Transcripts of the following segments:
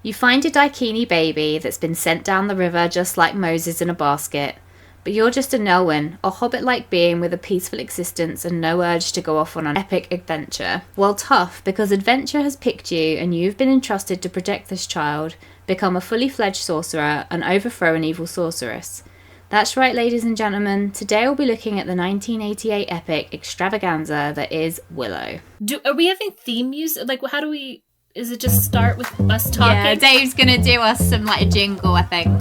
You find a Daikini baby that's been sent down the river just like Moses in a basket. But you're just a Nelwyn, a hobbit-like being with a peaceful existence and no urge to go off on an epic adventure. Well, tough, because adventure has picked you and you've been entrusted to protect this child, become a fully fledged sorcerer, and overthrow an evil sorceress. That's right, ladies and gentlemen. Today we'll be looking at the 1988 epic extravaganza that is Willow. Are we having theme music? Like, how do we... Is it just start with us talking? Yeah, Dave's gonna do us some, a jingle, I think.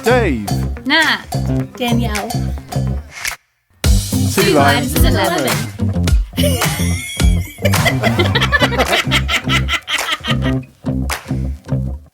Dave. Nah. Danielle. Two Limes and a Lemon.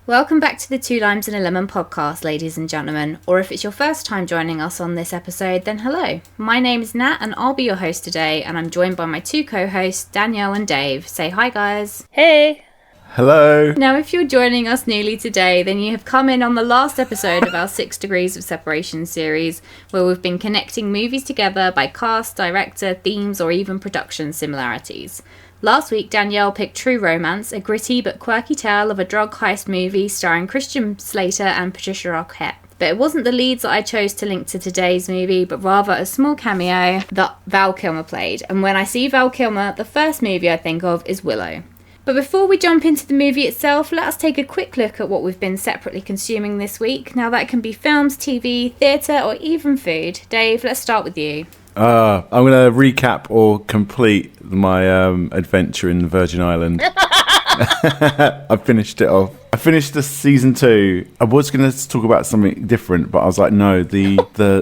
Welcome back to the Two Limes and a Lemon podcast, ladies and gentlemen. Or if it's your first time joining us on this episode, then hello. My name is Nat and I'll be your host today, and I'm joined by my two co-hosts, Danielle and Dave. Say hi, guys. Hey. Hello. Now, if you're joining us newly today, then you have come in on the last episode of our 6 Degrees of Separation series, where we've been connecting movies together by cast, director, themes, or even production similarities. Last week, Danielle picked True Romance, a gritty but quirky tale of a drug heist movie starring Christian Slater and Patricia Arquette. But it wasn't the leads that I chose to link to today's movie, but rather a small cameo that Val Kilmer played. And when I see Val Kilmer, the first movie I think of is Willow. But before we jump into the movie itself, let us take a quick look at what we've been separately consuming this week. Now that can be films, TV, theatre, or even food. Dave, let's start with you. I'm going to recap or complete my adventure in the Virgin Island. I finished it off. I finished the season 2. I was going to talk about something different, but I was like, no, the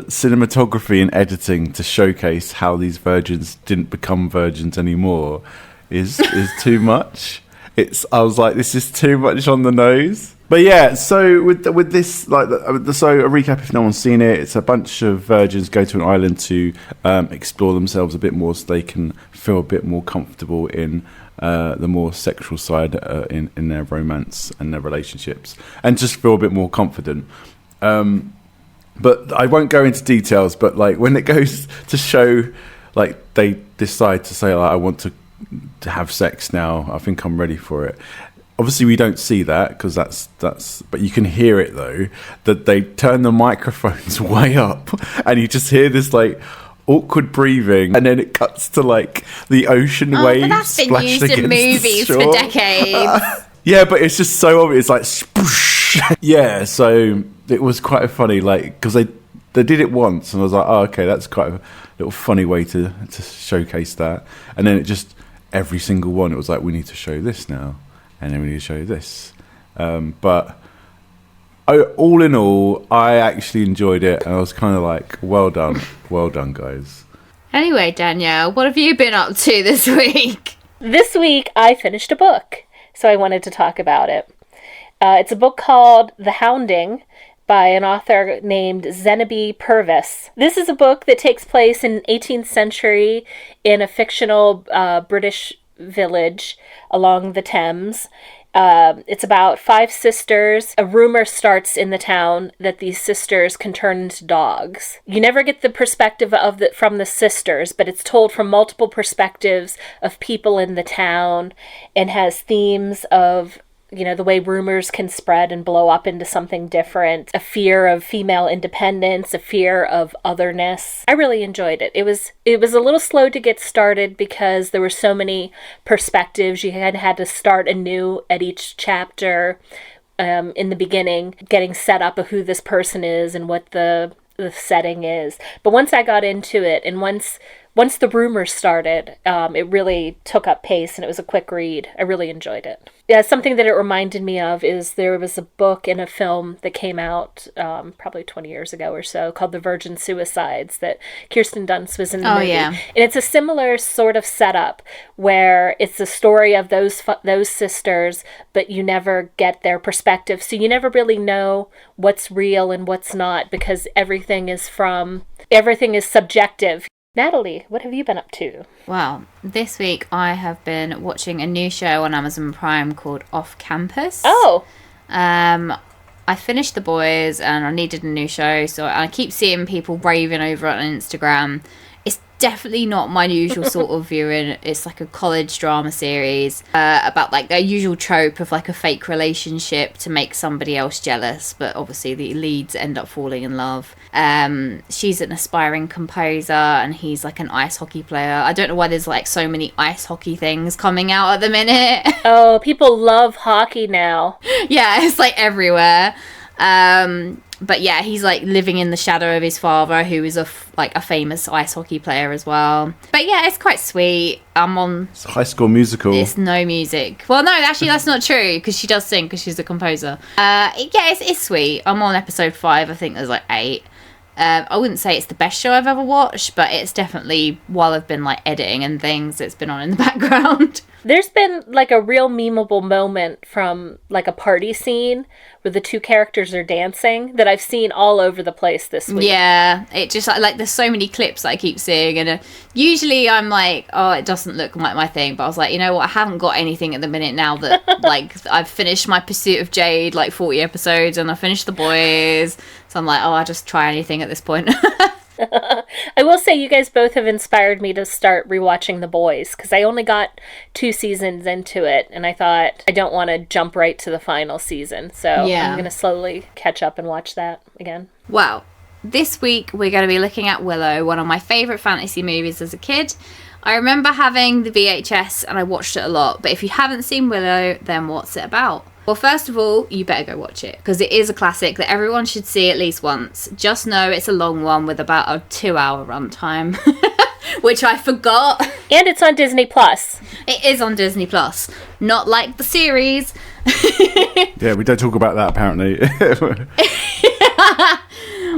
cinematography and editing to showcase how these virgins didn't become virgins anymore is too much. I was like, this is too much on the nose. But yeah, so with this, so a recap if no one's seen it, it's a bunch of virgins go to an island to explore themselves a bit more so they can feel a bit more comfortable in the more sexual side in their romance and their relationships, and just feel a bit more confident. But I won't go into details, but when it goes to show, they decide to say, I want to have sex now, I think I'm ready for it. Obviously we don't see that because that's but you can hear it though, that they turn the microphones way up and you just hear this awkward breathing, and then it cuts to the ocean waves. But that's been splashed used in movies for decades. Yeah, but it's just so obvious, spoosh. Yeah, so it was quite funny, because they did it once and I was like, oh, okay, that's quite a little funny way to showcase that. And then it just, every single one, it was we need to show this now, and then we need to show this. But all in all, I actually enjoyed it, and I was kind of well done, guys. Anyway, Danielle, what have you been up to this week? This week, I finished a book, so I wanted to talk about it. It's a book called The Hounding by an author named Zenobi Purvis. This is a book that takes place in 18th century in a fictional British village along the Thames. It's about 5 sisters. A rumor starts in the town that these sisters can turn into dogs. You never get the perspective from the sisters, but it's told from multiple perspectives of people in the town, and has themes of the way rumors can spread and blow up into something different, a fear of female independence, a fear of otherness. I really enjoyed it. It was a little slow to get started because there were so many perspectives. You had to start anew at each chapter in the beginning, getting set up of who this person is and what the setting is. But once I got into it, and once the rumors started, it really took up pace, and it was a quick read. I really enjoyed it. Yeah, something that it reminded me of is there was a book and a film that came out probably 20 years ago or so called The Virgin Suicides that Kirsten Dunst was in the movie. Yeah. And it's a similar sort of setup where it's the story of those sisters, but you never get their perspective. So you never really know what's real and what's not, because everything is subjective. Natalie, what have you been up to? Well, this week I have been watching a new show on Amazon Prime called Off Campus. Oh! I finished The Boys and I needed a new show, so I keep seeing people raving over it on Instagram. It's definitely not my usual sort of viewing. It's like a college drama series about like the usual trope of like a fake relationship to make somebody else jealous, but obviously the leads end up falling in love. She's an aspiring composer and he's like an ice hockey player. I don't know why there's like so many ice hockey things coming out at the minute. Oh, people love hockey now. Yeah, it's like everywhere. But yeah, he's like living in the shadow of his father, who is a famous ice hockey player as well. But yeah, it's quite sweet. It's a High School Musical. It's no music. Well, no, actually, that's not true because she does sing because she's a composer. Yeah, it's sweet. I'm on episode 5. I think there's like 8. I wouldn't say it's the best show I've ever watched, but it's definitely, while I've been like editing and things, it's been on in the background. There's been like a real memeable moment from like a party scene where the two characters are dancing that I've seen all over the place this week. Yeah, it just like there's so many clips that I keep seeing, and usually I'm like, oh, it doesn't look like my thing, but I was like, you know what, I haven't got anything at the minute now that like I've finished my Pursuit of Jade, like 40 episodes, and I finished The Boys, so I'm like, oh, I'll just try anything at this point. I will say you guys both have inspired me to start rewatching The Boys because I only got 2 seasons into it and I thought I don't want to jump right to the final season, so yeah. I'm going to slowly catch up and watch that again. Well, this week we're going to be looking at Willow, one of my favourite fantasy movies as a kid. I remember having the VHS and I watched it a lot, but if you haven't seen Willow, then what's it about? Well, first of all, you better go watch it, because it is a classic that everyone should see at least once. Just know it's a long one with about a 2-hour runtime, which I forgot. And it's on Disney+. It is on Disney+, not like the series. Yeah, we don't talk about that, apparently.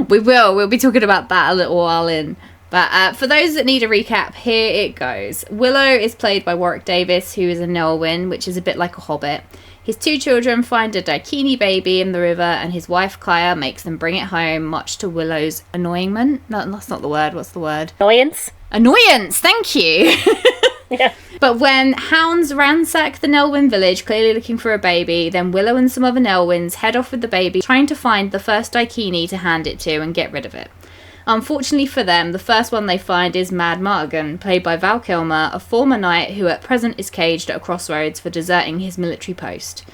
We'll be talking about that a little while in. But for those that need a recap, here it goes. Willow is played by Warwick Davis, who is a Nelwyn, which is a bit like a hobbit. His 2 children find a daikini baby in the river, and his wife Kaya makes them bring it home, much to Willow's annoyment. No, that's not the word. What's the word? Annoyance? Annoyance, thank you. Yeah. But when hounds ransack the Nelwyn village, clearly looking for a baby, then Willow and some other Nelwyns head off with the baby, trying to find the first daikini to hand it to and get rid of it. Unfortunately for them, the first one they find is Mad Martigan, played by Val Kilmer, a former knight who at present is caged at a crossroads for deserting his military post.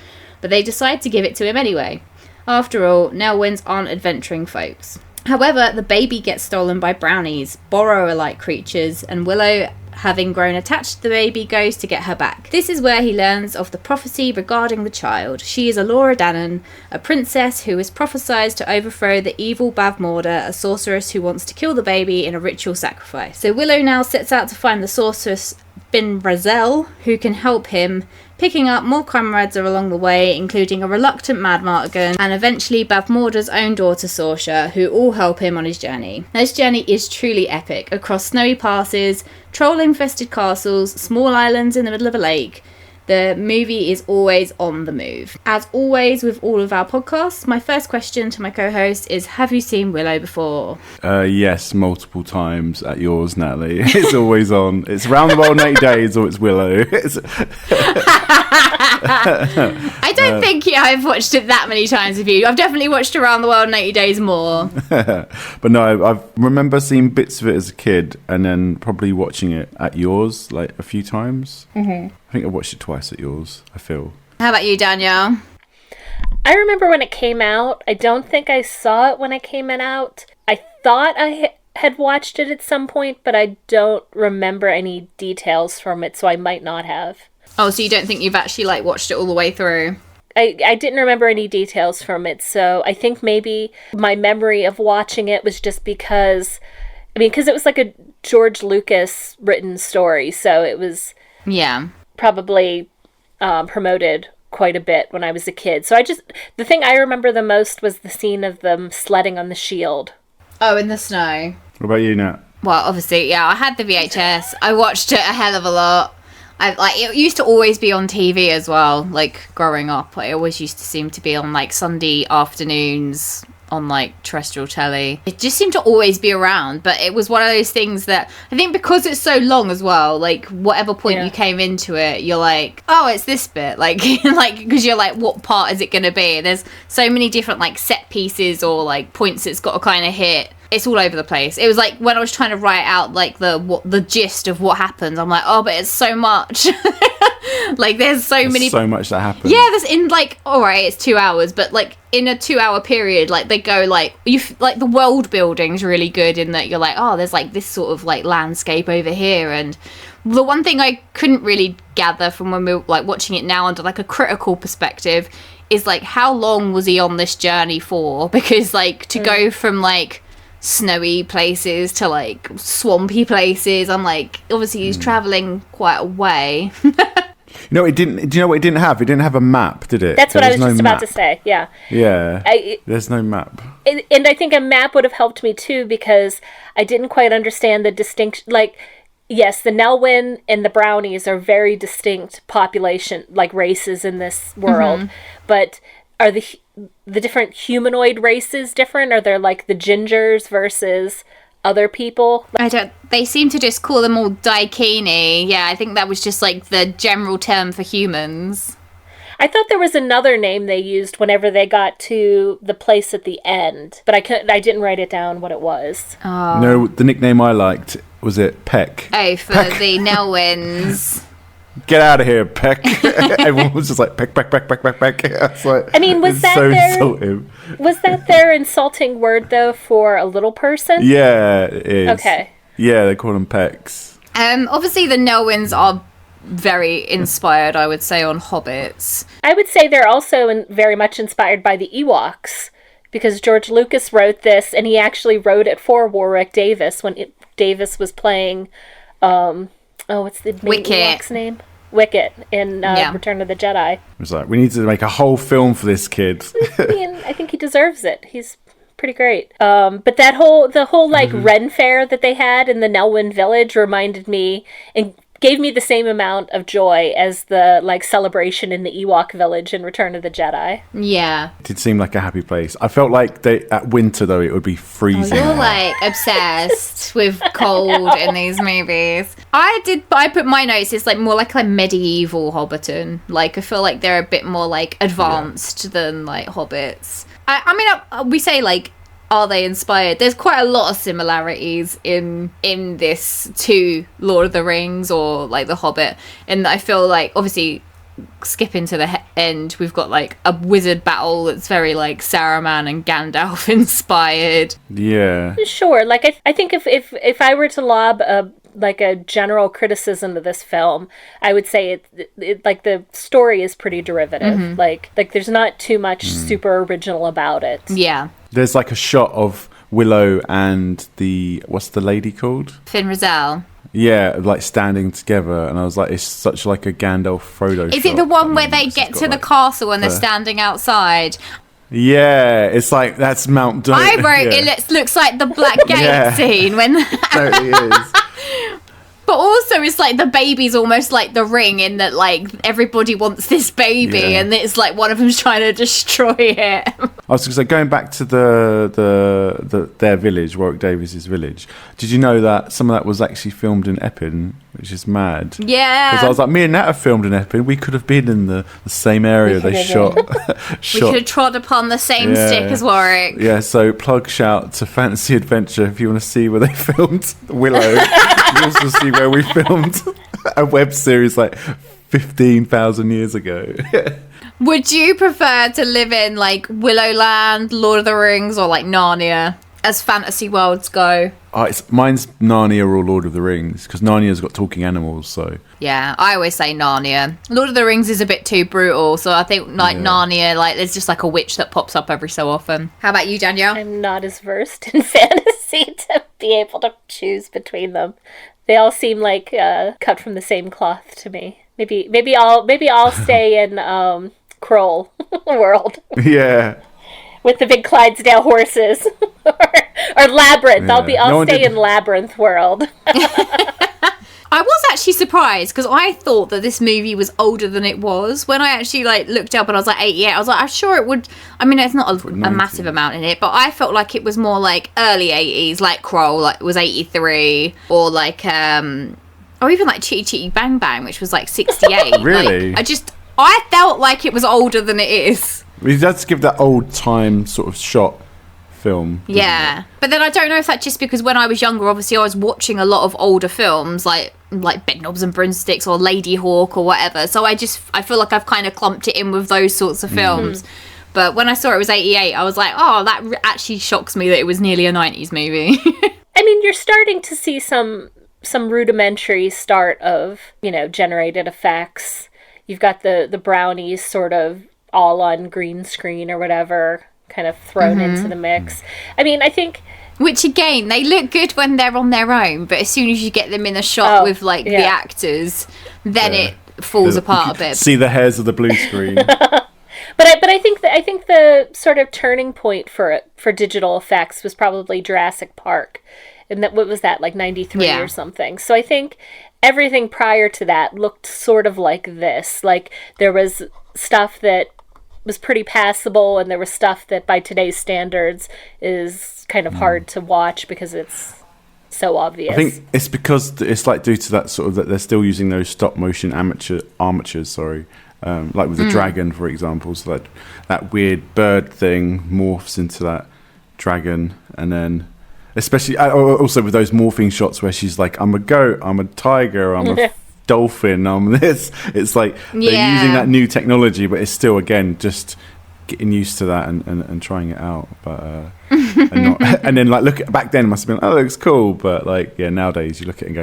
But they decide to give it to him anyway. After all, Nelwyns aren't adventuring folks. However, the baby gets stolen by brownies, borrower-like creatures, and Willow, having grown attached to the baby, goes to get her back. This is where he learns of the prophecy regarding the child. She is Alora Dannon, a princess who is prophesied to overthrow the evil Bavmorda, a sorceress who wants to kill the baby in a ritual sacrifice. So Willow now sets out to find the sorceress Bin Brazel, who can help him, picking up more comrades along the way, including a reluctant Mad Martigan and eventually Bavmorda's own daughter Sorsha, who all help him on his journey. Now, this journey is truly epic, across snowy passes, troll-infested castles, small islands in the middle of a lake. The movie is always on the move. As always with all of our podcasts, my first question to my co-host is, have you seen Willow before? Yes, multiple times at yours, Natalie. It's always on. It's Around the World in 80 Days or it's Willow. I don't think I've watched it that many times with you. I've definitely watched Around the World in 80 Days more. But no, I remember seeing bits of it as a kid and then probably watching it at yours like a few times. Mm-hmm. I think I watched it twice at yours, I feel. How about you, Danielle? I remember when it came out. I don't think I saw it when it came out. I thought I had watched it at some point, but I don't remember any details from it, so I might not have. Oh, so you don't think you've actually like watched it all the way through? I didn't remember any details from it, so I think maybe my memory of watching it was just because it was like a George Lucas written story, so it was... Yeah. Probably promoted quite a bit when I was a kid. So the thing I remember the most was the scene of them sledding on the shield. Oh, in the snow. What about you, Nat? Well, obviously, yeah, I had the VHS. I watched it a hell of a lot. It used to always be on TV as well, like, growing up. It always used to seem to be on, like, Sunday afternoons on, like, terrestrial telly. It just seemed to always be around, but it was one of those things that, I think because it's so long as well, like, whatever point you came into it, you're like, oh, it's this bit, like, because you're like, what part is it going to be? There's so many different, like, set pieces or, like, points it's got to kind of hit it's all over the place. It was like when I was trying to write out like the gist of what happened, I'm like, oh, but it's so much. Like there's so much that happens. Yeah, there's in like, all right, it's 2 hours, but like in a 2 hour period, like they go like like the world building's really good in that you're like, oh, there's like this sort of like landscape over here. And the one thing I couldn't really gather from when we were like watching it now under like a critical perspective is like how long was he on this journey for? Because like to go from like snowy places to like swampy places, I'm like, obviously he's traveling quite a way. No, it didn't. Do you know what it didn't have? It didn't have a map, did it? That's what I was just about to say. Yeah. Yeah. There's no map. And I think a map would have helped me too, because I didn't quite understand the distinction. Like, yes, the Nelwyn and the Brownies are very distinct population, like races in this world. But are the different humanoid races different? Are there like the Gingers versus other people? They seem to just call them all Daikini. Yeah, I think that was just like the general term for humans. I thought there was another name they used whenever they got to the place at the end, but I didn't write it down what it was. Oh. No, the nickname I liked, was it Peck? Oh, for Peck. the Nelwyns. Get out of here, Peck. Everyone was just like, Peck, Peck, Peck, Peck, Peck, Peck. It's like, I mean, was that so their insulting. Was that their insulting word though for a little person? Yeah, it is. Okay. Yeah, they call them Pecks. Obviously the Nelwyns are very inspired, I would say, on hobbits. I would say they're also very much inspired by the Ewoks, because George Lucas wrote this, and he actually wrote it for Warwick Davis when Davis was playing, what's the Ewok's name? Wicket in Return of the Jedi. It was like, we need to make a whole film for this kid. I mean, I think he deserves it. He's pretty great. But the whole like Ren fair that they had in the Nelwyn village reminded me and gave me the same amount of joy as the like celebration in the Ewok village in Return of the Jedi. Yeah. It did seem like a happy place. I felt like at winter though it would be freezing. You're like obsessed with cold in these movies. I put my notes, it's like more like a medieval Hobbiton. Like I feel like they're a bit more like advanced than like hobbits. I mean we say like, are they inspired? There's quite a lot of similarities in this to Lord of the Rings or like The Hobbit, and I feel like obviously skipping to the end, we've got like a wizard battle that's very like Saruman and Gandalf inspired. Yeah, sure. Like I think if I were to lob a general criticism of this film, I would say it like the story is pretty derivative. Like there's not too much super original about it. Yeah. There's like a shot of Willow and what's the lady called? Fin Raziel. Yeah, like standing together, and I was like, it's such like a Gandalf Frodo shot. Is it the one where they get to the castle and they're standing outside? Yeah, it's like that's Mount Doom. I wrote it looks like the Black Gate scene when totally is. But also it's like the baby's almost like the Ring in that like everybody wants this baby and it's like one of them's trying to destroy it. I was going to say, going back to their village, Warwick Davis's village, did you know that some of that was actually filmed in Epping, which is mad? Yeah. Because I was like, me and Nat have filmed in Epping. We could have been in the same area they shot. We could have trod upon the same stick as Warwick. Yeah, so shout to Fantasy Adventure if you want to see where they filmed Willow. You also see where we filmed a web series like 15,000 years ago. Would you prefer to live in like Willowland, Lord of the Rings, or like Narnia as fantasy worlds go? Mine's Narnia or Lord of the Rings, because Narnia's got talking animals, so... Yeah, I always say Narnia. Lord of the Rings is a bit too brutal, so I think like Narnia, like there's just like a witch that pops up every so often. How about you, Danielle? I'm not as versed in fantasy to be able to choose between them. They all seem like cut from the same cloth to me. Maybe I'll stay in Kroll world. Yeah. With the big Clydesdale horses. or Labyrinth. Yeah. I'll stay in Labyrinth world. I was actually surprised because I thought that this movie was older than it was. When I actually like looked up and I was like 88, I was like, I'm sure it would. I mean, it's not a massive amount in it, but I felt like it was more like early 80s, like Kroll, like it was 83, or like or even like Chitty Chitty Bang Bang, which was like 68. Really? Like, I felt like it was older than it is. He does give that old time sort of shot film. Yeah, but then I don't know if that's just because when I was younger, obviously I was watching a lot of older films like Bedknobs and Broomsticks or Lady Hawk or whatever. So I feel like I've kind of clumped it in with those sorts of films. But when I saw it was 88, I was like, oh, that actually shocks me that it was nearly a 90s movie. I mean, you're starting to see some rudimentary start of, generated effects. You've got the brownies sort of all on green screen or whatever, kind of thrown into the mix. I mean, I think... Which, again, they look good when they're on their own, but as soon as you get them in a shot with, the actors, then it falls apart a bit. See the hairs of the blue screen. But I think the sort of turning point for digital effects was probably Jurassic Park. And what was that, like 93 or something? So I think everything prior to that looked sort of like this. Like, there was stuff that was pretty passable, and there was stuff that by today's standards is kind of hard to watch because it's so obvious. I think it's because it's like due to that sort of that they're still using those stop motion armatures, like with the dragon, for example. So that weird bird thing morphs into that dragon, and then especially also with those morphing shots where she's like, I'm a goat, I'm a tiger, I'm a dolphin, I'm this. It's like they're using that new technology, but it's still, again, just getting used to that and trying it out. But and then look back then, it must have been, oh, it looks cool, but nowadays you look at it and go,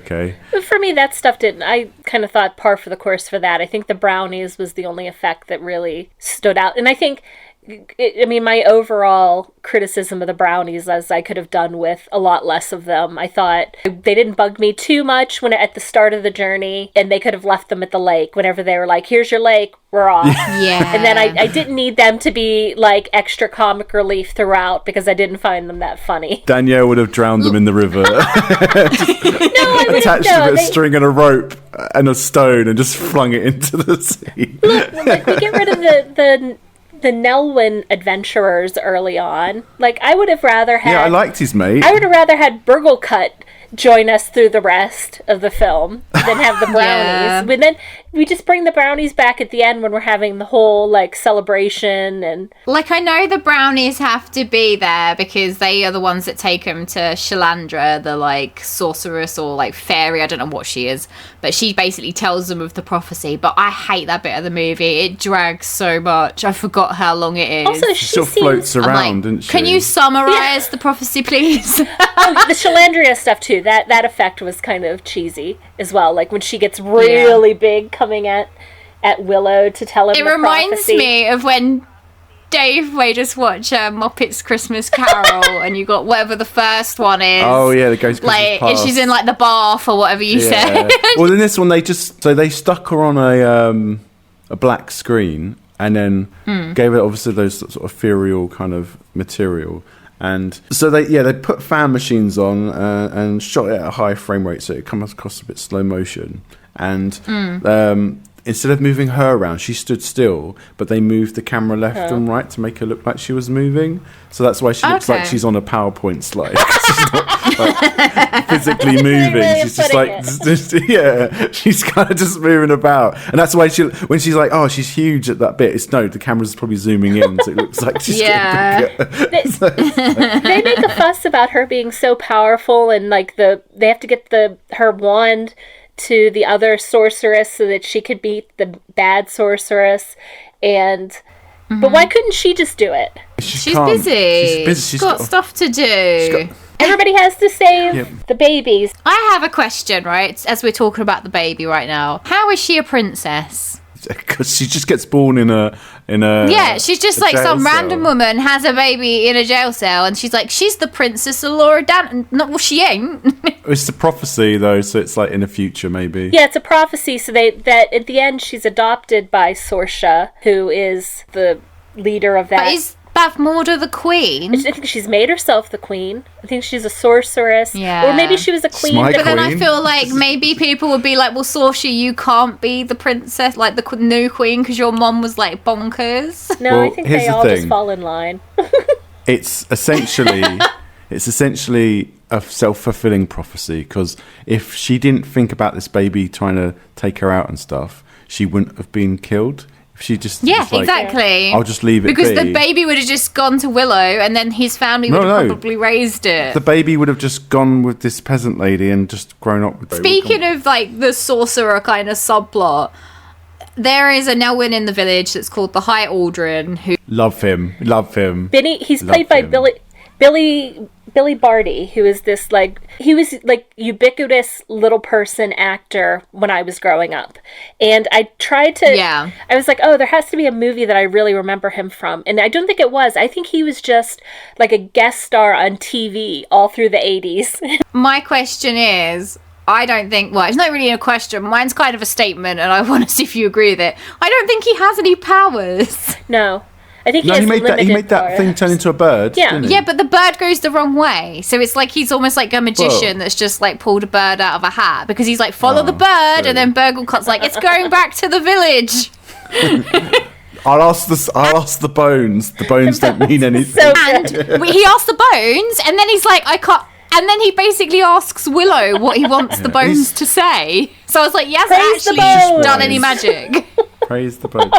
okay. But for me, that stuff didn't. I kind of thought par for the course for that. I think the brownies was the only effect that really stood out, and I think. My overall criticism of the brownies, as I could have done with a lot less of them, I thought they didn't bug me too much when at the start of the journey, and they could have left them at the lake whenever they were like, here's your lake, we're off. Yeah. And then I didn't need them to be like extra comic relief throughout because I didn't find them that funny. Danielle would have drowned them in the river. Attached a bit of string and a rope and a stone and just flung it into the sea. Look, we get rid of the Nelwyn adventurers early on. Like, I would have rather had... Yeah, I liked his mate. I would have rather had Burglecut join us through the rest of the film than have the brownies. But then we just bring the brownies back at the end when we're having the whole, celebration and... I know the brownies have to be there because they are the ones that take them to Shalandra, the, sorceress or, fairy. I don't know what she is. But she basically tells them of the prophecy. But I hate that bit of the movie. It drags so much. I forgot how long it is. Also, she sort of floats around, doesn't she? Can you summarize the prophecy, please? The Shalandria stuff, too. That effect was kind of cheesy as well. Like, when she gets really big coming at Willow to tell him the prophecy. It reminds me of when Dave made us watch Muppets Christmas Carol, and you got whatever the first one is. Oh yeah, the Ghost Christmas Past. And she's in the bath or whatever you said. Well, in this one they stuck her on a black screen and then gave her obviously those sort of ethereal kind of material. And so they put fan machines on and shot it at a high frame rate, so it comes across a bit slow motion. And instead of moving her around, she stood still, but they moved the camera left and right to make her look like she was moving. So that's why she looks like she's on a PowerPoint slide. She's not physically moving. She's just she's kind of just moving about. And that's why when she's like, oh, she's huge at that bit, the camera's probably zooming in, so it looks like she's getting bigger. They make a fuss about her being so powerful, and they have to get her wand to the other sorceress so that she could beat the bad sorceress, but why couldn't she just do it? She's busy. She's got stuff to do. Everybody has to save the babies. I have a question, right? As we're talking about the baby right now, how is she a princess? Because she just gets born in a she's just like some random woman has a baby in a jail cell, and she's like, she's the princess of Laura Danton. No, well, she ain't. It's the prophecy though, so it's in the future maybe. Yeah, it's a prophecy. So that at the end she's adopted by Sorsha, who is the leader of that. But is Bavmorda the queen? I think she's made herself the queen. I think she's a sorceress. Yeah. Or maybe she was a queen. But then I feel like maybe people would be like, well, Sorsha, you can't be the princess, the new queen, because your mom was bonkers. No, I think they all just fall in line. It's essentially a self-fulfilling prophecy, because if she didn't think about this baby trying to take her out and stuff, she wouldn't have been killed If she just Yeah, was like, exactly. I'll just leave it because be. the baby would have just gone to Willow, and then his family would have probably raised it. The baby would have just gone with this peasant lady and just grown up with. Speaking of like the sorcerer kind of subplot, there is a Nelwyn in the village that's called the High Aldrin. Who love him. He's played by Billy Barty, who is this he was ubiquitous little person actor when I was growing up. And I tried to, I was like, oh, there has to be a movie that I really remember him from. And I don't think it was. I think he was just like a guest star on TV all through the 80s. My question is, I don't think, well, it's not really a question. Mine's kind of a statement, and I want to see if you agree with it. I don't think he has any powers. No. I think he made that thing turn into a bird. Yeah, didn't he? Yeah, but the bird goes the wrong way, so it's like he's almost like a magician that's just like pulled a bird out of a hat because he's like follow the bird, and then Burglecot's like it's going back to the village. I'll ask the bones. The bones don't mean anything. And he asks the bones, and then he's like I can't. And then he basically asks Willow what he wants the bones to say. So I was like, yes, actually done any magic. Praise the bones.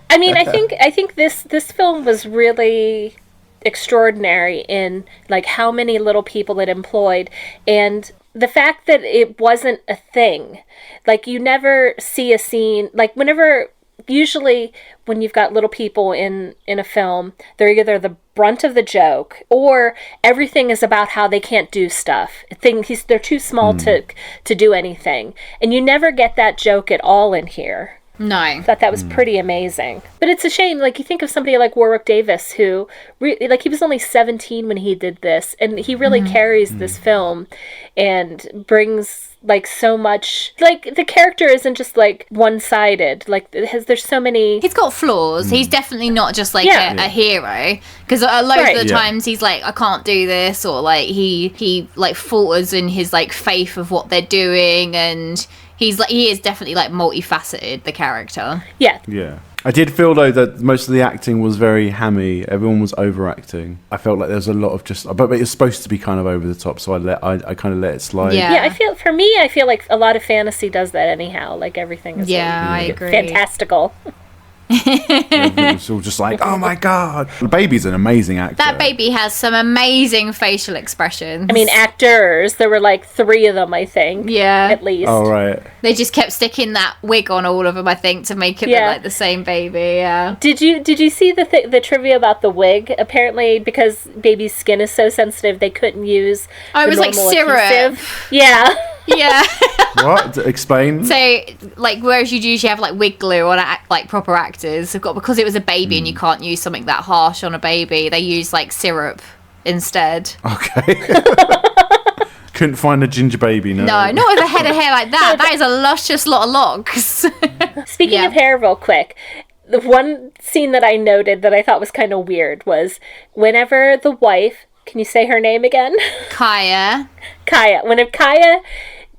I mean, I think this film was really extraordinary in like how many little people it employed, and the fact that it wasn't a thing. Like you never see a scene like usually when you've got little people in a film, they're either the brunt of the joke or everything is about how they can't do stuff. They're too small to do anything, and you never get that joke at all in here. No. I thought that was pretty amazing. But it's a shame, like, you think of somebody like Warwick Davis, who, he was only 17 when he did this, and he really carries this film and brings, like, so much, like, the character isn't just, like, one-sided. Like, there's so many... He's got flaws. He's definitely not just, like, a hero. Because a lot of the times he's like, I can't do this, or, like, he like, falters in his, like, faith of what they're doing, and... he is definitely like multifaceted, the character. Yeah. I did feel though that most of the acting was very hammy. Everyone was overacting. I felt like there was a lot of but it's supposed to be kind of over the top, so I kind of let it slide. Yeah, I feel like a lot of fantasy does that anyhow. Like everything is I agree. Fantastical. It was all just like, oh my god. The baby's an amazing actor. That baby has some amazing facial expressions. I mean, actors, there were like 3 of them, I think. Yeah. At least. Oh, right. They just kept sticking that wig on all of them, I think, to make it look like the same baby, Did you see the trivia about the wig? Apparently, because baby's skin is so sensitive, they couldn't use it was like syrup. Adhesive. Yeah. Yeah. What? Explain. So, like, whereas you'd usually have, like, wig glue on, like, proper actors, because it was a baby and you can't use something that harsh on a baby, they use, like, syrup instead. Okay. Couldn't find a ginger baby, no. No, not with a head of hair like that. That is a luscious lot of locks. Speaking of hair real quick, the one scene that I noted that I thought was kind of weird was whenever the wife, can you say her name again? Kaya. Whenever Kaya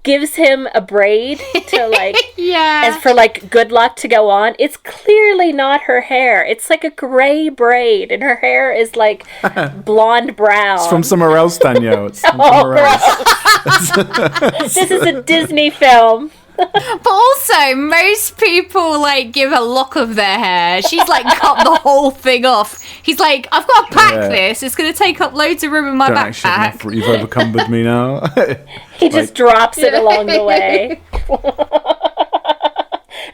gives him a braid to like as for like good luck to go on, it's clearly not her hair. It's like a gray braid and her hair is like blonde brown. It's from somewhere else, Danielle. It's from somewhere else. This is a Disney film. But also, most people, like, give a lock of their hair. She's, like, cut the whole thing off. He's like, I've got to pack this. It's going to take up loads of room in my backpack. You've overcumbered me now. He just drops it along the way.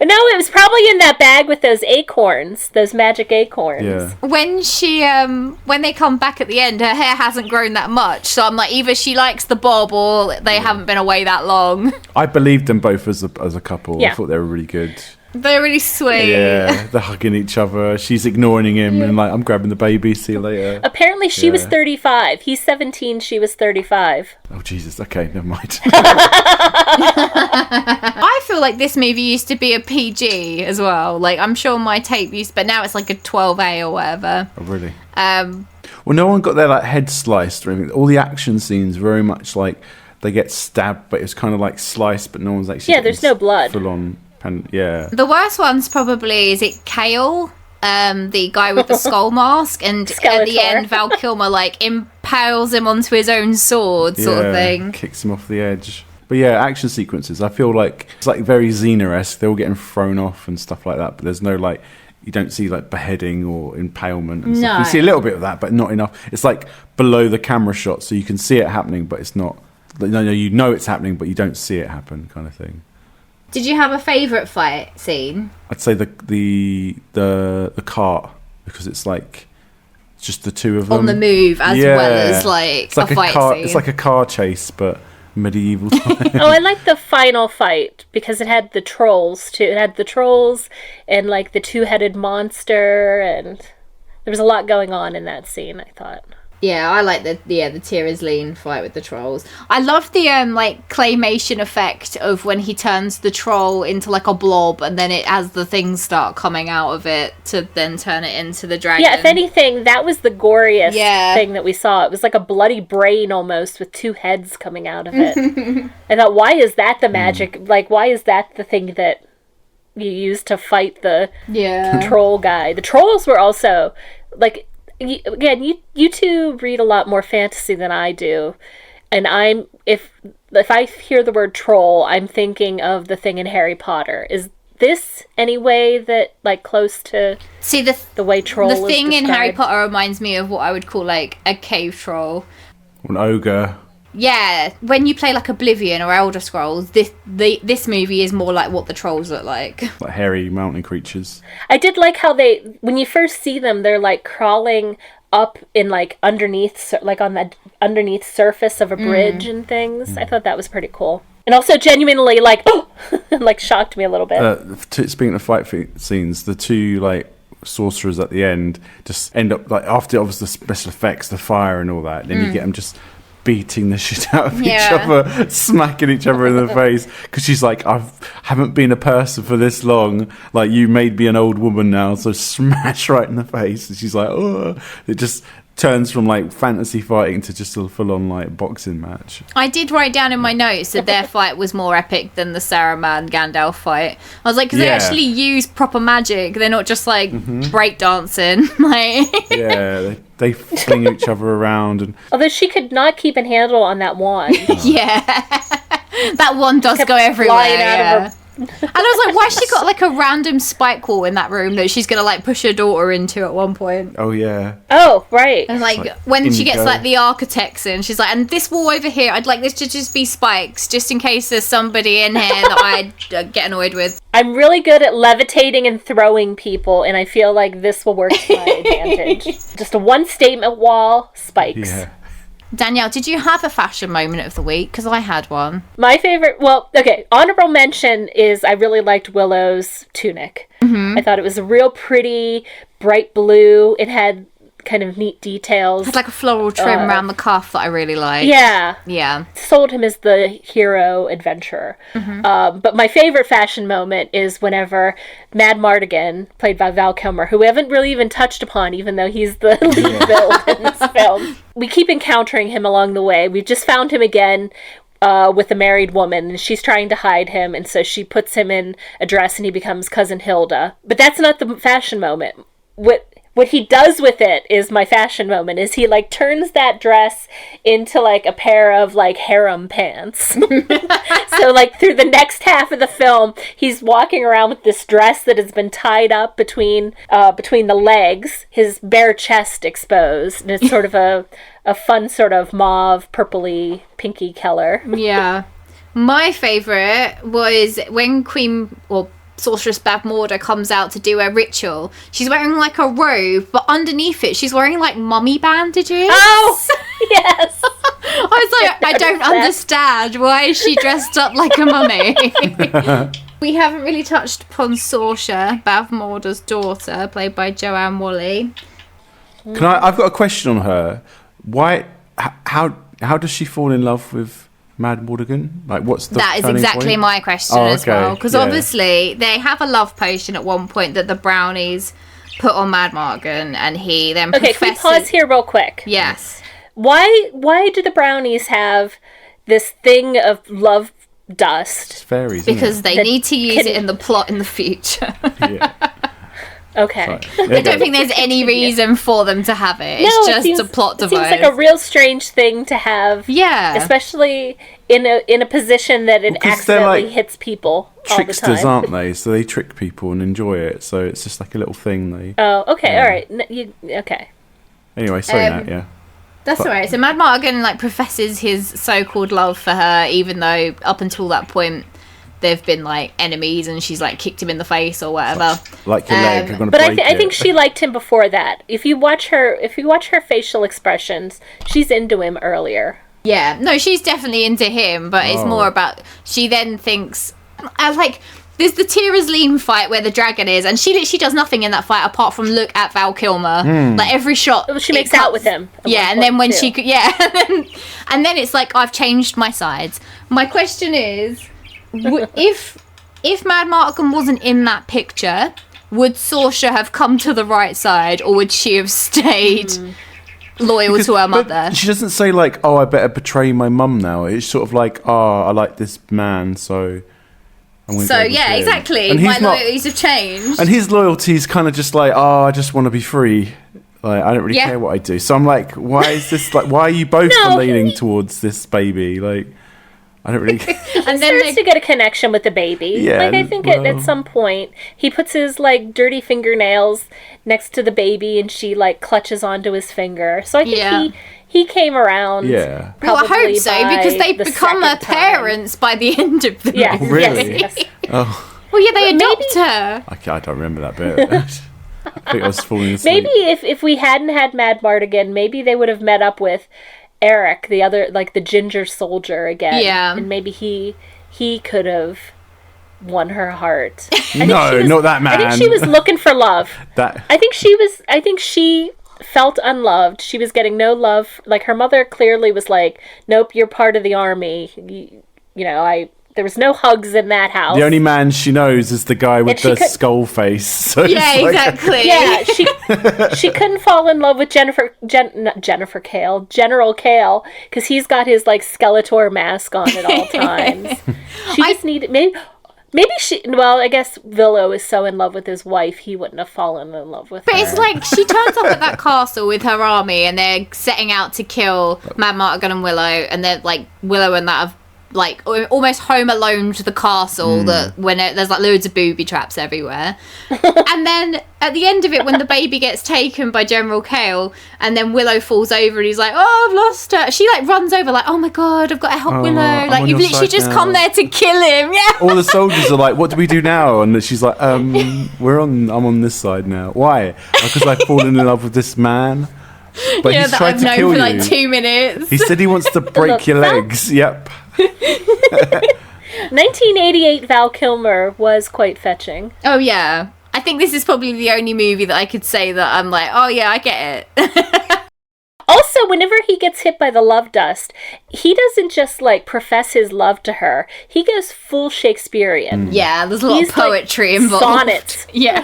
No, it was probably in that bag with those acorns, those magic acorns. Yeah. When they come back at the end, her hair hasn't grown that much. So I'm like, either she likes the bob or they haven't been away that long. I believed them both as a couple. Yeah. I thought they were really good. They're really sweet. Yeah, they're hugging each other. She's ignoring him and like, I'm grabbing the baby. See you later. Apparently she was 35. He's 17. She was 35. Oh, Jesus. Okay, never mind. I feel like this movie used to be a PG as well. Like, I'm sure my tape but now it's like a 12A or whatever. Oh, really? Well, no one got their like head sliced or anything. All the action scenes very much like they get stabbed, but it's kind of like sliced, but no one's actually there's no blood. Full on. And the worst one's probably, is it Kale? The guy with the skull mask, and Skeletor. At the end Val Kilmer like impales him onto his own sword, sort of thing. Kicks him off the edge. But But yeah, action sequences. I feel like it's like very Xena-esque. They're all getting thrown off and stuff like that. But there's no like, you don't see like beheading or impalement. And stuff. You see a little bit of that, but not enough. It's like below the camera shot, so you can see it happening, but it's not. No, you know it's happening, but you don't see it happen, kind of thing. Did you have a favourite fight scene? I'd say the cart, because it's like just the two of them on the move as well as like it's like a fight car, scene. It's like a car chase, but medieval time. Oh, I like the final fight because it had the trolls too. It had the trolls and like the two-headed monster, and there was a lot going on in that scene, I thought. Yeah, I like the Tira's lean fight with the trolls. I love the like claymation effect of when he turns the troll into like a blob, and then it as the things start coming out of it to then turn it into the dragon. Yeah, if anything, that was the goriest thing that we saw. It was like a bloody brain almost with two heads coming out of it. I thought, why is that the magic? Like, why is that the thing that you use to fight the troll guy? The trolls were also like. Again, you two read a lot more fantasy than I do, and if I hear the word troll, I'm thinking of the thing in Harry Potter. Is this any way that like close to the way troll? The thing is in Harry described? Potter reminds me of what I would call like a cave troll, An ogre. Yeah, when you play like Oblivion or Elder Scrolls, this movie is more like what the trolls look like. Like hairy mountain creatures. I did like how when you first see them, they're like crawling up in like underneath, like on the underneath surface of a bridge and things. I thought that was pretty cool. And also genuinely like, oh, like shocked me a little bit. Speaking of fight scenes, the two like sorcerers at the end just end up like after obviously the special effects, the fire and all that, then you get them just beating the shit out of each other, smacking each other in the face, because she's like, I haven't been a person for this long, like you made me an old woman now, so smash right in the face. And she's like, oh, it just turns from like fantasy fighting to just a full-on like boxing match. I did write down in my notes that their fight was more epic than the Saruman Gandalf fight. I was like, because they actually use proper magic. They're not just like breakdancing. Like yeah, they fling each other around. And although she could not keep a handle on that wand. yeah, that one does go everywhere. Out of her. And I was like, why has she got like a random spike wall in that room that she's gonna like push her daughter into at one point? Oh yeah. Oh right. And like when she gets like the architects in, she's like, and this wall over here, I'd like this to just be spikes, just in case there's somebody in here that I'd get annoyed with. I'm really good at levitating and throwing people, and I feel like this will work to my advantage. Just a one statement wall, spikes. Yeah. Danielle, did you have a fashion moment of the week? Because I had one. My favorite, honorable mention is I really liked Willow's tunic. I thought it was a real pretty, bright blue. It had kind of neat details. It had like a floral trim around the cuff that I really liked. Yeah. Yeah. Sold him as the hero adventurer. But my favorite fashion moment is whenever Mad Mardigan, played by Val Kilmer, who we haven't really even touched upon, even though he's the lead villain in this film. We keep encountering him along the way. We've just found him again with a married woman, and she's trying to hide him, and so she puts him in a dress and he becomes Cousin Hilda. But that's not the fashion moment. What he does with it is my fashion moment, is he like turns that dress into like a pair of like harem pants. So like through the next half of the film, he's walking around with this dress that has been tied up between the legs, his bare chest exposed, and it's sort of a fun sort of mauve, purpley, pinky color. Yeah. My favourite was when Sorceress Bavmorda comes out to do her ritual. She's wearing like a robe, but underneath it she's wearing like mummy bandages. Oh, yes. I was like, I don't understand. Why is she dressed up like a mummy? We haven't really touched upon Sorcia, Bavmorda's daughter, played by Joanne Whalley. I've got a question on her. Why? How does she fall in love with Mad Mardigan? Like, what's the That is exactly point? my question as well. Because yeah. obviously they have a love potion at one point that the brownies put on Mad Mardigan, and he then professes... Okay, can we pause here real quick? Yes. Why do the brownies have this thing of love dust? It's fairies. Because they need to use it in the plot in the future. Yeah. Okay. I don't think there's any reason for them to have it. It's just a plot device. It seems like a real strange thing to have. Yeah. Especially in a position that it 'cause they're accidentally like hits people all the tricksters, time. aren't they? So they trick people and enjoy it. So it's just like a little thing. Oh, okay, Yeah. all right. Okay. Anyway, sorry, Nat, yeah. That's all right. So Mad Mardigan like professes his so-called love for her, even though up until that point they've been like enemies, and she's like kicked him in the face or whatever. Like your leg, I'm gonna But break I think it. she liked him before that. If you watch her facial expressions, she's into him earlier. Yeah, no, she's definitely into him, but it's more about she then thinks, like, there's the Tira's Lean fight where the dragon is, and she literally does nothing in that fight apart from look at Val Kilmer. Like every shot, She makes out with him. at Yeah, one and then point, when too. she could, and then it's like I've changed my sides. My question is, if Mad Mardigan wasn't in that picture, would Saoirse have come to the right side, or would she have stayed loyal to her But mother? she doesn't say like, "Oh, I better betray my mum now." It's sort of like, "Oh, I like this man, so I'm gonna So go with yeah, him." exactly. And My he's not. loyalties have changed. And his loyalty is kind of just like, "Oh, I just want to be free. Like, I don't really Yeah. care what I do." So I'm like, "Why is this like? Why are you both No, leaning towards this baby? Like, I don't really." And then starts to get a connection with the baby. Yeah, Like, I think well- at some point he puts his like dirty fingernails next to the baby, and she like clutches onto his finger. So I think Yeah. he came around. Yeah. Well, I hope probably so, by think they the become her second time. parents by the end of the Yes, movie. Really? yes, yes. Oh, Well, yeah, they But adopt her. I don't remember that bit. I think I was falling asleep. Maybe if we hadn't had Mad Mardigan, maybe they would have met up with Eric, the other, like the ginger soldier again. Yeah. And maybe he could have won her heart. No, not that man. I think she was looking for love. That I think she felt unloved. She was getting no love. Like her mother clearly was like, "Nope, you're part of the army." There was no hugs in that house. the only man she knows is the guy with And she the could- skull face. So Yeah, it's like- exactly. Yeah, she couldn't fall in love with not Jennifer Kale, General Kale, because he's got his like Skeletor mask on at all times. She just needed maybe she. Well, I guess Willow is so in love with his wife, he wouldn't have fallen in love with But her. it's like she turns up at that castle with her army, and they're setting out to kill Mad Mardigan and Willow, and they're like Willow and that have like almost home alone to the castle that when there's like loads of booby traps everywhere. And then at the end of it, when the baby gets taken by General Kale, and then Willow falls over and he's like, "Oh, I've lost her," she like runs over like, "Oh my god, I've got to help Willow." I'm Like on you've your literally side just now. come there to kill him. Yeah. all the soldiers are like, "What do we do now?" And she's like, I'm on this side now. Why? Because I've fallen in love with this man. But Yeah, he's that tried I've to known kill for you. like 2 minutes. He said he wants to break your Val- legs. Yep. 1988 Val Kilmer was quite fetching. Oh yeah. I think this is probably the only movie that I could say that I'm like, oh yeah, I get it. Also, whenever he gets hit by the love dust, he doesn't just like profess his love to her. He goes full Shakespearean. Yeah, there's a lot He's of poetry like involved. sonnet. Yeah.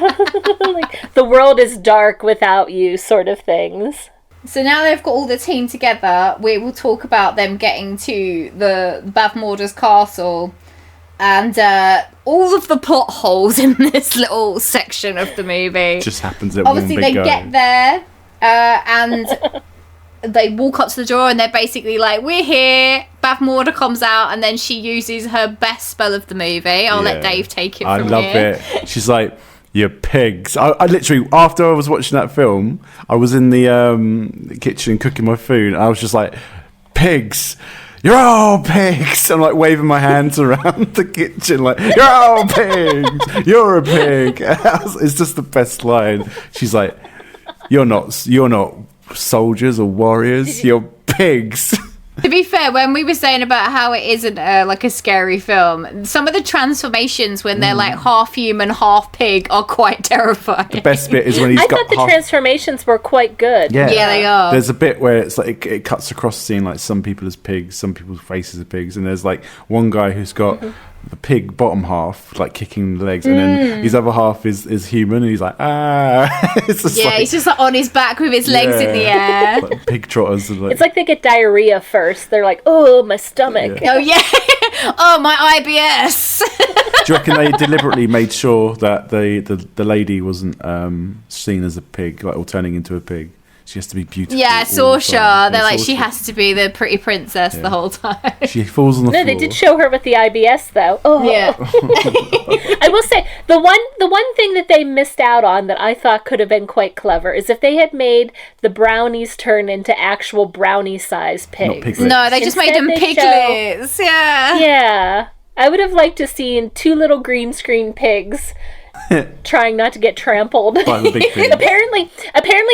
Like the world is dark without you, sort of things. So now they've got all the team together, we will talk about them getting to the Bavmorda's castle and all of the plot holes in this little section of the movie. Just happens at Obviously, one they big go. get there and they walk up to the door and they're basically like, "We're here." Bavmorda comes out and then she uses her best spell of the movie. I'll let Yeah. Dave take it I from love here. it. She's like, "You pigs." I literally, after I was watching that film, I was in the kitchen cooking my food. And I was just like, "Pigs. You're all pigs." I'm like waving my hands around the kitchen like, "You're all pigs. You're a pig." It's just the best line. She's like, you're not soldiers or warriors. You're pigs." To be fair, when we were saying about how it isn't like a scary film, some of the transformations when they're like half human, half pig are quite terrifying. Best bit is when he's I got thought the half. transformations were quite good. Yeah. Yeah, they are. There's a bit where it's like it cuts across seeing like some people as pigs, some people's faces are pigs, and there's like one guy who's got the pig bottom half like kicking the legs, and then his other half is human, and he's like it's just Yeah, like, he's just like on his back with his legs in the yeah, air. like pig trotters. And, like, It's like they get diarrhea first. They're like, "Oh, my stomach." Oh yeah. Oh, my IBS. do you reckon they deliberately made sure that the lady wasn't seen as a pig, like or turning into a pig? She has to be beautiful. Yeah, all the time. Saoirse. They're like, she Saoirse. has to be the pretty princess the whole time. She falls on the floor. No, they did show her with the IBS though. Oh. Yeah. I will say the one thing that they missed out on that I thought could have been quite clever is if they had made the brownies turn into actual brownie-sized pigs. Not piglets. No, they just made Instead, them they piglets. Yeah. Yeah. I would have liked to seen 2 little green screen pigs trying not to get trampled. By the big pig. apparently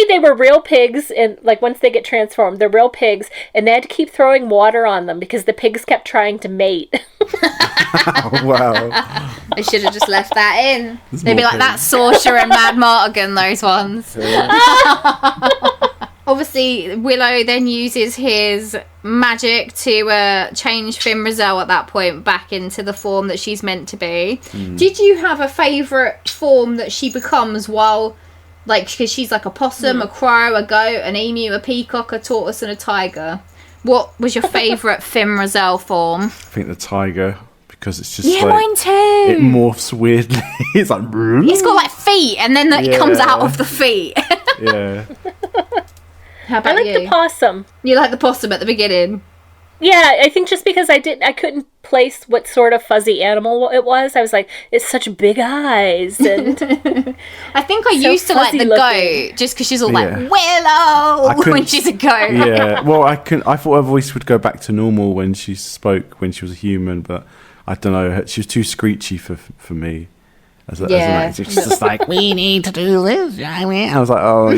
they were real pigs, and like once they get transformed, they're real pigs, and they had to keep throwing water on them because the pigs kept trying to mate. Oh, wow. They should have just left that in. There's They'd be more like, that's Saoirse and Mad Martigan, those ones. Obviously, Willow then uses his magic to change Finn Rizal at that point back into the form that she's meant to be. Did you have a favourite form that she becomes while, like, because she's like a possum, a crow, a goat, an emu, a peacock, a tortoise, and a tiger? What was your favourite Finn Rizal form? I think the tiger, because it's just Mine too. it morphs weirdly. It's like... It's got like feet, and then it comes out of the feet. Yeah. How I about like you? the possum. You like the possum at the beginning. Yeah, I think just because I couldn't place what sort of fuzzy animal it was. I was like, it's such big eyes, and I think I So used to like the fuzzy looking. goat just because she's all Yeah. like Willow couldn't- when she's a goat. Yeah. Well, I thought her voice would go back to normal when she spoke when she was a human, but I don't know. She was too screechy for me. As an actor. It's just like, we need to do this. I was like, oh,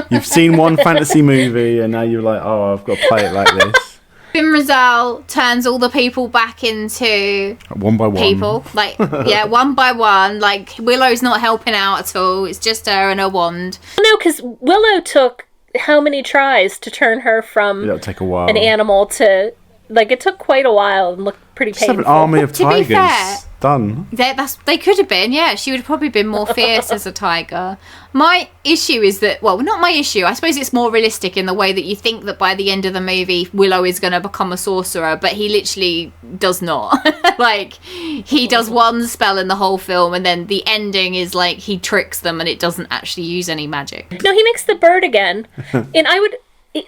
you've seen one fantasy movie, and now you're like, oh, I've got to play it like this. Finn Rizal turns all the people back into One by one. people. Like, yeah, one by one. Like, Willow's not helping out at all. It's just her and her wand. no, because Willow took how many tries to turn her from That'll take a while. an animal to, like, it took quite a while and looked pretty Just have painful. an army of To be tigers. fair- Done. They could have been, yeah. She would have probably been more fierce as a tiger. My issue is that, well, not my issue. I suppose it's more realistic in the way that you think that by the end of the movie, Willow is going to become a sorcerer, but he literally does not. Like, he does one spell in the whole film, and then the ending is like he tricks them and it doesn't actually use any magic. No, he makes the bird again. And I would,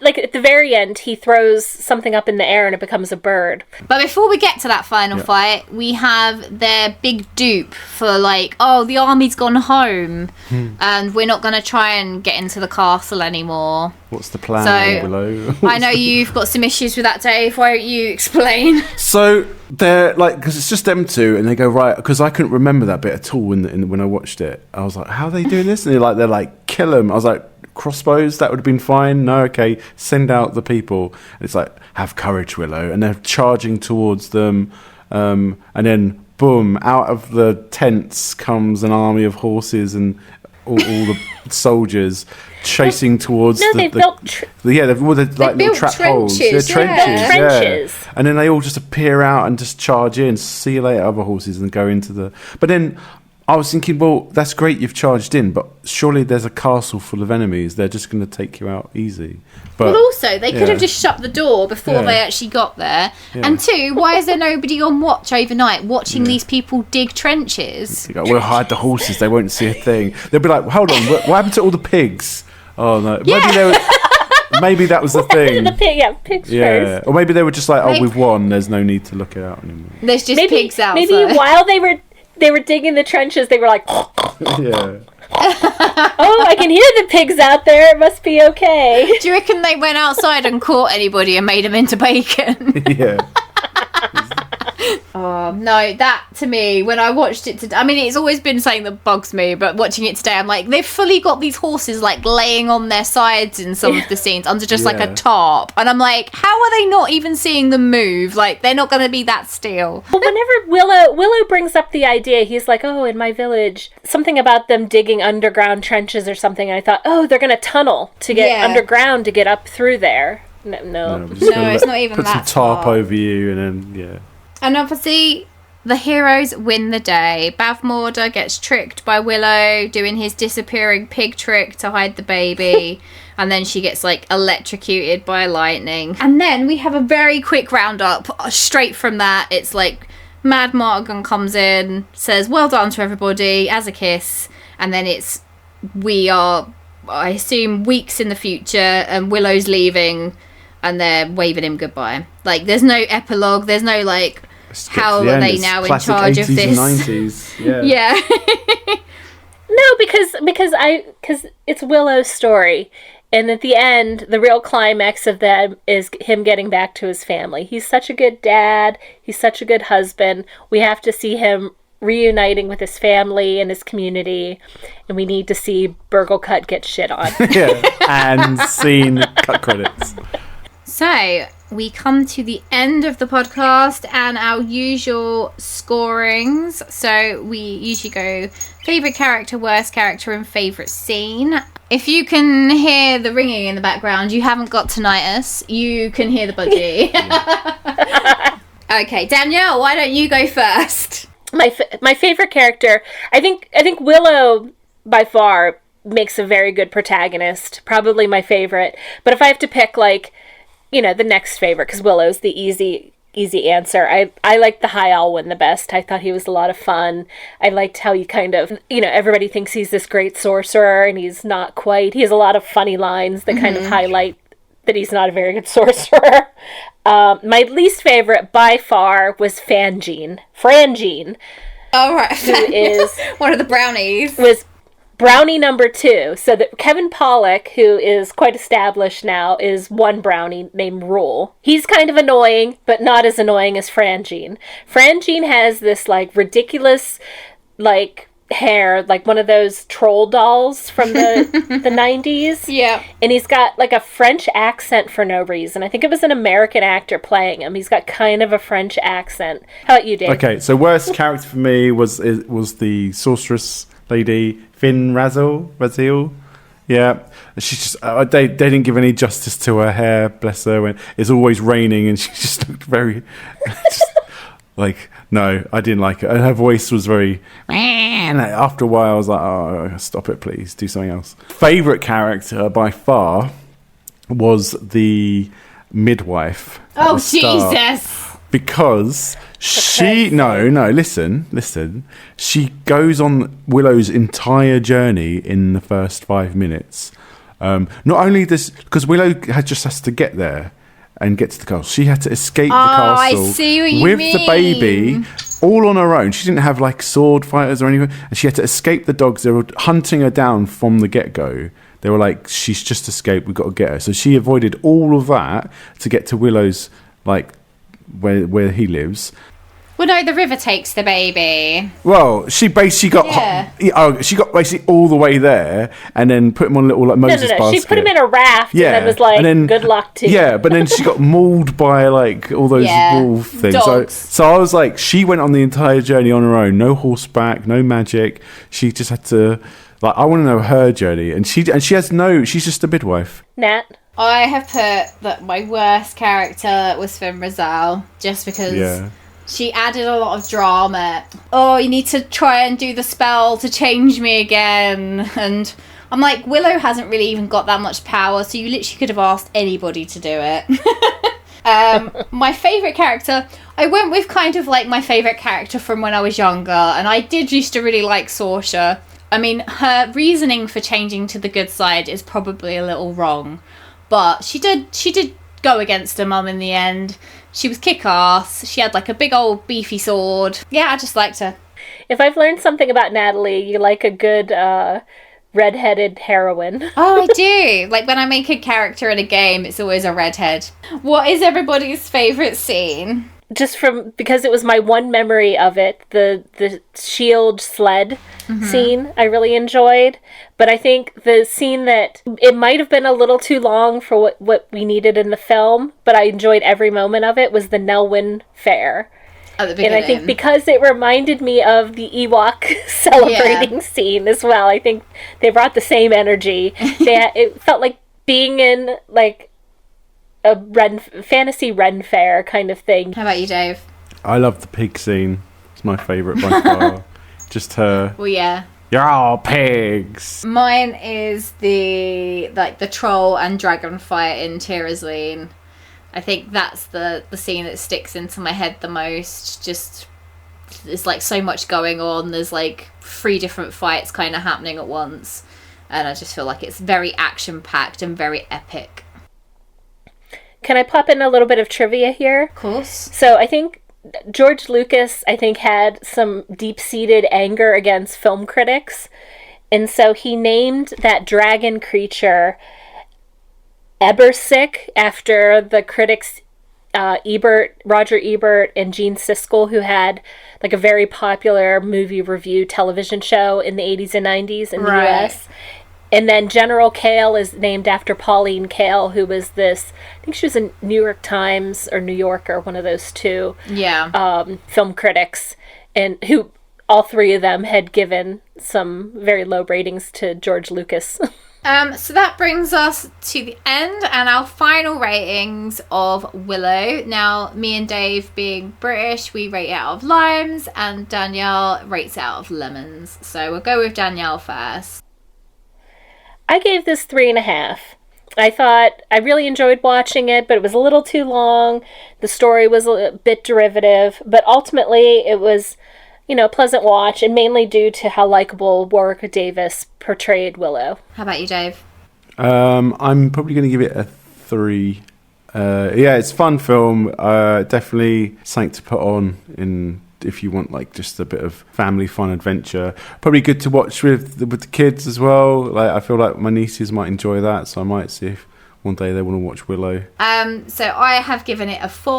like, at the very end, he throws something up in the air and it becomes a bird. But before we get to that final fight, we have their big dupe for like, oh, the army's gone home and we're not going to try and get into the castle anymore. What's the plan, So, Willow? I know you've got some issues with that, Dave. Why don't you explain? So they're like, because it's just them two, and they go right. Because I couldn't remember that bit at all when I watched it. I was like, how are they doing this? And they're like, kill them. I was like, crossbows, that would have been fine. No, okay, send out the people. And it's like, have courage, Willow. And they're charging towards them, and then boom, out of the tents comes an army of horses and all the soldiers chasing towards No, they built they've like little built trap holes. trenches, Yeah, yeah. Trenches. And then they all just appear out and just charge in, see you later, other horses, and go into the... But then I was thinking, well, that's great you've charged in, but surely there's a castle full of enemies. They're just going to take you out easy. But Well, also, they could yeah. have just shut the door before Yeah. they actually got there. Yeah. And two, why is there nobody on watch overnight watching these people dig trenches? You go, we'll hide the horses. They won't see a thing. They'll be like, hold on, what happened to all the pigs? Oh, no. Maybe that was the thing. Pigs Yeah. first. Or maybe they were just like, oh, Maybe- we've won. There's no need to look it out anymore. There's just pigs outside. Maybe while they were digging the trenches, they were like, Yeah. oh, I can hear the pigs out there. It must be okay. Do you reckon they went outside and caught anybody and made them into bacon? Yeah. Oh, no, that to me, when I watched it today, I mean, it's always been something that bugs me, but watching it today, I'm like, they've fully got these horses like laying on their sides in some of the scenes under just like a Yeah. tarp. And I'm like, how are they not even seeing them move? Like, they're not going to be that still. But whenever Willow brings up the idea, he's like, oh, in my village, something about them digging underground trenches or something. And I thought, oh, they're going to tunnel to get Yeah. underground to get up through there. No. No, we're just gonna it's not even put that some tarp far. over you, and then yeah. And obviously, the heroes win the day. Bavmorda gets tricked by Willow doing his disappearing pig trick to hide the baby. And then she gets, like, electrocuted by lightning. And then we have a very quick roundup. Straight from that, it's like Mad Martigan comes in, says, well done to everybody, as a kiss. And then it's, we are I assume, weeks in the future, and Willow's leaving, and they're waving him goodbye. Like, there's no epilogue. There's no, like, how are they now in charge of this? And 90s. Yeah. Yeah. No, because it's Willow's story. And at the end, the real climax of that is him getting back to his family. He's such a good dad. He's such a good husband. We have to see him reuniting with his family and his community. And we need to see Burgle Cut get shit on. Yeah. And scene cut credits. So, we come to the end of the podcast and our usual scorings. So, we usually go favourite character, worst character, and favourite scene. If you can hear the ringing in the background, you haven't got tinnitus. You can hear the budgie. Okay, Danielle, why don't you go first? My favorite character, I think Willow by far makes a very good protagonist. Probably my favorite. But if I have to pick, like, you know, the next favorite, because Willow's the easy answer. I liked the High Alwyn the best. I thought he was a lot of fun. I liked how he kind of, you know, everybody thinks he's this great sorcerer, and he's not quite. He has a lot of funny lines that kind of highlight that he's not a very good sorcerer. My least favorite by far was Frangine. All right. Who is one of the brownies. Was brownie number 2. So that Kevin Pollak, who is quite established now, is one brownie named Rule. He's kind of annoying, but not as annoying as Frangine. Frangine has this, like, ridiculous, like, hair, like one of those troll dolls from the 90s. Yeah. And he's got, like, a French accent for no reason. I think it was an American actor playing him. He's got kind of a French accent. How about you, Dave? Okay, so worst character for me was the sorceress lady, Finn Raziel. Yeah, she's just they didn't give any justice to her hair. Bless her. When it's always raining, and she just looked very like, no, I didn't like it. And her voice was very. And after a while, I was like, oh, stop it, please, do something else. Favorite character by far was the midwife. Oh, Jesus! Because listen. She goes on Willow's entire journey in the first 5 minutes. Not only this, because Willow has to get there and get to the castle. She had to escape the castle I see what you with mean. the baby, all on her own. She didn't have, like, sword fighters or anything, and she had to escape the dogs. They were hunting her down from the get-go. They were like, she's just escaped, we've got to get her. So she avoided all of that to get to Willow's, like, where he lives. Well, no, the river takes the baby. Well, she basically got she got basically all the way there, and then put him on a little, like, Moses basket. She put him in a raft, and then was like, good luck to you. Yeah, but then she got mauled by, like, all those wolf things. So I was like, she went on the entire journey on her own. No horseback, no magic. She just had to, like, I want to know her journey, and she's just a midwife. Nat? I have put that my worst character was Finn Raziel, just because she added a lot of drama. Oh, you need to try and do the spell to change me again. And I'm like, Willow hasn't really even got that much power, so you literally could have asked anybody to do it. My favourite character, I went with kind of like my favourite character from when I was younger, and I did used to really like Saoirse. I mean, her reasoning for changing to the good side is probably a little wrong. But she did go against her mum in the end. She was kick-ass. She had, like, a big old beefy sword. Yeah, I just liked her. If I've learned something about Natalie, you like a good redheaded heroine. Oh, I do. Like, when I make a character in a game, it's always a redhead. What is everybody's favourite scene? Just because it was my one memory of it, the shield sled scene I really enjoyed. But I think the scene that it might have been a little too long for what we needed in the film, but I enjoyed every moment of it, was the Nelwyn Fair. At the beginning. And I think because it reminded me of the Ewok celebrating scene as well, I think they brought the same energy. It felt like being in, like, a fantasy Ren Fair kind of thing. How about you, Dave? I love the pig scene. It's my favourite by far. Just her. Well, yeah. You're all pigs. Mine is the troll and dragon fight in Tirazline. I think that's the scene that sticks into my head the most. Just, there's, like, so much going on. There's, like, 3 different fights kind of happening at once. And I just feel like it's very action-packed and very epic. Can I pop in a little bit of trivia here? Of course. So I think George Lucas, had some deep-seated anger against film critics. And so he named that dragon creature Ebersick after the critics Roger Ebert and Gene Siskel, who had like a very popular movie review television show in the 80s and 90s in the US. And then General Kale is named after Pauline Kael, who was this, I think she was a New York Times or New Yorker, one of those two film critics, and who all three of them had given some very low ratings to George Lucas. So that brings us to the end and our final ratings of Willow. Now, me and Dave, being British, we rate it out of limes, and Danielle rates it out of lemons. So we'll go with Danielle first. I gave this 3.5. I thought I really enjoyed watching it, but it was a little too long. The story was a bit derivative, but ultimately it was, a pleasant watch, and mainly due to how likable Warwick Davis portrayed Willow. How about you, Dave? I'm probably going to give it a 3. It's a fun film. Definitely something to put on if you want like just a bit of family fun adventure. Probably good to watch with the kids as well. Like I feel like my nieces might enjoy that, so I might see if one day they want to watch Willow. So I have given it a 4.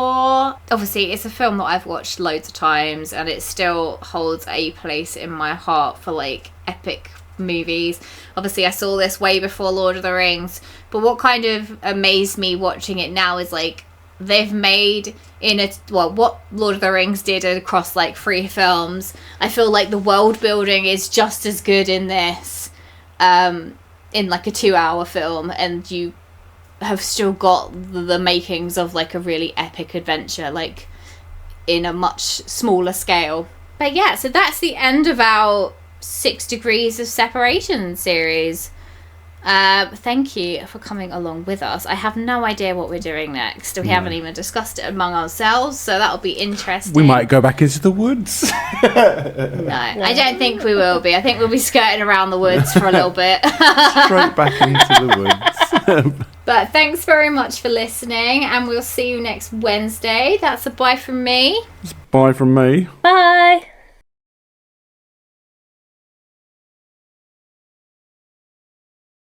Obviously, it's a film that I've watched loads of times, and it still holds a place in my heart for like epic movies. Obviously, I saw this way before Lord of the Rings, but what kind of amazed me watching it now is like they've made what Lord of the Rings did across like 3 films. I feel like the world building is just as good in this, in like a 2-hour film, and you have still got the makings of like a really epic adventure, like in a much smaller scale. But yeah, so that's the end of our 6 Degrees of Separation series. Thank you for coming along with us. I have no idea what we're doing next. We haven't even discussed it among ourselves, so that'll be interesting. We might go back into the woods. No, I don't think we will be. I think we'll be skirting around the woods for a little bit. Straight back into the woods. But thanks very much for listening, and we'll see you next Wednesday. That's a bye from me. Bye from me. Bye.